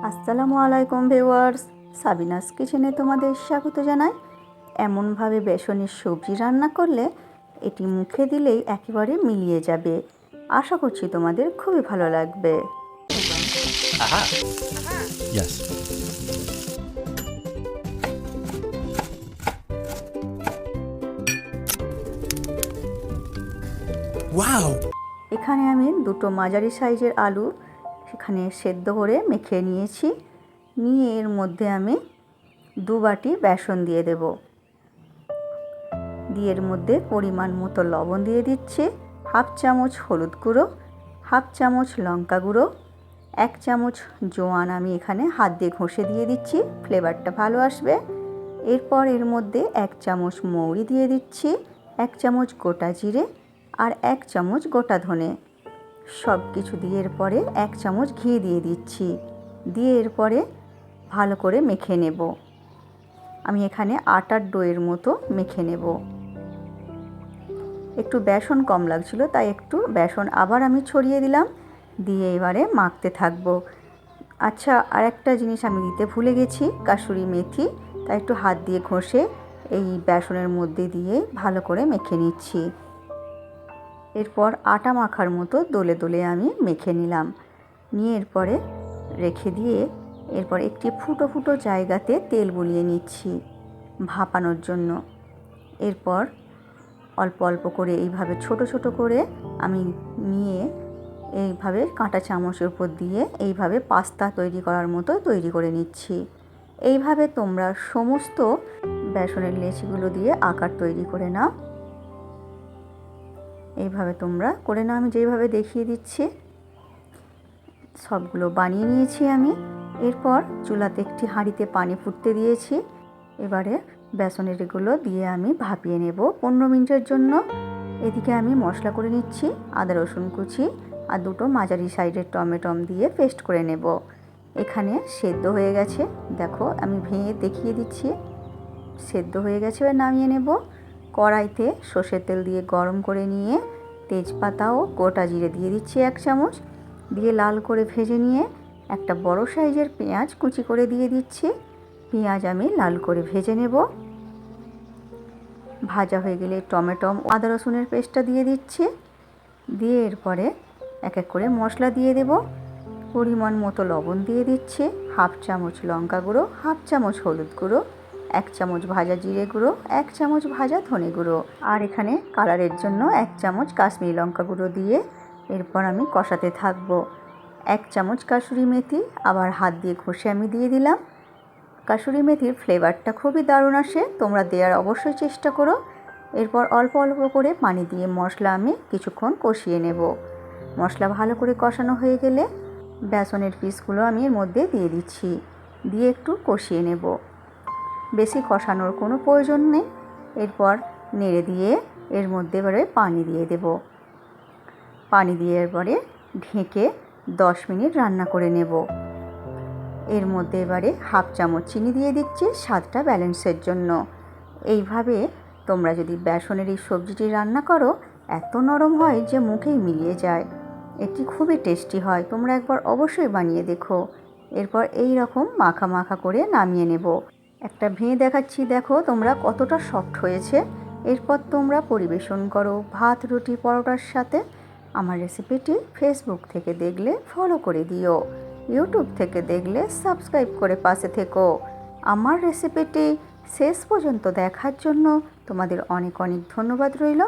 আসসালামু আলাইকুম viewers, Sabinus কিচেনে তোমাদের স্বাগত জানাই। এমনভাবে বেসনের সবজি রান্না করলে এটি মুখে দিলেই একেবারে মিলিয়ে যাবে। আশা করছি তোমাদের খুবই ভালো লাগবে। Aha. Yes. Wow! এখানে আমি দুটো মাঝারি সাইজের আলু সেখানে সেদ্ধ করে মেখে নিয়েছি। নিয়ে এর মধ্যে আমি 2 বাটি বেসন দিয়ে দেব। দিয়ে এর মধ্যে পরিমাণ মতো লবণ দিয়ে দিচ্ছি, 1/2 চামচ হলুদ গুঁড়ো, 1/2 চামচ লঙ্কা গুঁড়ো, 1 চামচ জোয়ান আমি এখানে হাত দিয়ে ঘষে দিয়ে দিচ্ছি, ফ্লেভারটা ভালো আসবে। এরপর এর মধ্যে 1 চামচ মৌরি দিয়ে দিচ্ছি, 1 চামচ গোটা জিরে আর 1 চামচ গোটা ধনে। সব কিছু দিয়ে এরপরে 1 চামচ ঘি দিয়ে দিচ্ছি। দিয়ে এরপরে ভালো করে মেখে নেব। আমি এখানে আটার ডোয়ের মতো মেখে নেব। একটু বেসন কম লাগছিল, তাই একটু বেসন আবার আমি ছড়িয়ে দিলাম। দিয়ে এবারে মাখতে থাকবো। আচ্ছা, আরেকটা জিনিস আমি দিতে ভুলে গেছি, কাসুরি মেথি। তাই একটু হাত দিয়ে ঘষে এই বেসনের মধ্যে দিয়ে ভালো করে মেখে নিচ্ছি। এরপর আটা মাখার মতো দোলে দোলে আমি মেখে নিলাম। নিয়ে এরপরে রেখে দিয়ে এরপর একটি ফুটো ফুটো জায়গাতে তেল বুলিয়ে নিচ্ছি ভাপানোর জন্য। এরপর অল্প অল্প করে এইভাবে ছোট ছোট করে আমি নিয়ে এইভাবে কাঁটা চামচের উপর দিয়ে এইভাবে পাস্তা তৈরি করার মতো তৈরি করে নিচ্ছি। এইভাবে তোমরা সমস্ত বেসনের লেচিগুলো দিয়ে আকার তৈরি করে নাও। এইভাবে তোমরা করে নাও, আমি যেইভাবে দেখিয়ে দিচ্ছি। সবগুলো বানিয়ে নিয়েছি আমি। এরপর চুলাতে একটি হাঁড়িতে পানি ফুটতে দিয়েছি। এবারে বেসনের এগুলো দিয়ে আমি ভাপিয়ে নেব 15 মিনিটের জন্য। এদিকে আমি মশলা করে নিচ্ছি, আদা রসুন কুচি আর দুটো মাঝারি সাইজের টমেটো দিয়ে পেস্ট করে নেব। এখানে সেদ্ধ হয়ে গেছে, দেখো আমি ভেঙে দেখিয়ে দিচ্ছি। সেদ্ধ হয়ে গেছে, এবার নামিয়ে নেব। কড়াইতে সর্ষের তেল দিয়ে গরম করে নিয়ে তেজপাতা ও গোটা জিরে দিয়ে দিচ্ছি 1 চামচ। দিয়ে লাল করে ভেজে নিয়ে একটা বড় সাইজের পেঁয়াজ কুচি করে দিয়ে দিচ্ছি। পেঁয়াজ আমি লাল করে ভেজে নেব। ভাজা হয়ে গেলে টমেটো আদা রসুনের পেস্টটা দিয়ে দিচ্ছি। দিয়ে এরপরে এক এক করে মশলা দিয়ে দেব। পরিমাণ মতো লবণ দিয়ে দিচ্ছি, 1/2 চামচ লঙ্কা গুঁড়ো, 1/2 চামচ হলুদ গুঁড়ো, 1 চামচ ভাজা জিরে গুঁড়ো, 1 চামচ ভাজা ধনে গুঁড়ো আর এখানে কালারের জন্য 1 চামচ কাশ্মীরি লঙ্কা গুঁড়ো দিয়ে এরপর আমি কষাতে থাকবো। 1 চামচ কাসুরি মেথি আবার হাত দিয়ে ঘষে আমি দিয়ে দিলাম। কাসুরি মেথির ফ্লেভারটা খুবই দারুণ আসে, তোমরা দেওয়ার অবশ্যই চেষ্টা করো। এরপর অল্প অল্প করে পানি দিয়ে মশলা আমি কিছুক্ষণ কষিয়ে নেব। মশলা ভালো করে কষানো হয়ে গেলে বেসনের পিসগুলো আমি এর মধ্যে দিয়ে দিচ্ছি। দিয়ে একটু কষিয়ে নেব, বেশি কষানোর কোনো প্রয়োজন নেই। এরপর নেড়ে দিয়ে এর মধ্যে এবারে পানি দিয়ে দেব। পানি দিয়ে এরপরে ঢেকে 10 মিনিট রান্না করে নেব। এর মধ্যে এবারে 1/2 চামচ চিনি দিয়ে দিচ্ছি স্বাদটা ব্যালেন্সের জন্য। এইভাবে তোমরা যদি বেসনের এই সবজিটি রান্না করো, এত নরম হয় যে মুখেই মিলিয়ে যায়। এটি খুবই টেস্টি হয়, তোমরা একবার অবশ্যই বানিয়ে দেখো। এরপর এই রকম মাখা মাখা করে নামিয়ে নেব। একটা ভেঙে দেখাচ্ছি, দেখো তোমরা কতটা সফট হয়েছে। এরপর তোমরা পরিবেশন করো ভাত, রুটি, পরোটার সাথে। আমার রেসিপিটি ফেসবুক থেকে দেখলে ফলো করে দিও, ইউটিউব থেকে দেখলে সাবস্ক্রাইব করে পাশে থেকো। আমার রেসিপিটি শেষ পর্যন্ত দেখার জন্য তোমাদের অনেক অনেক ধন্যবাদ রইল।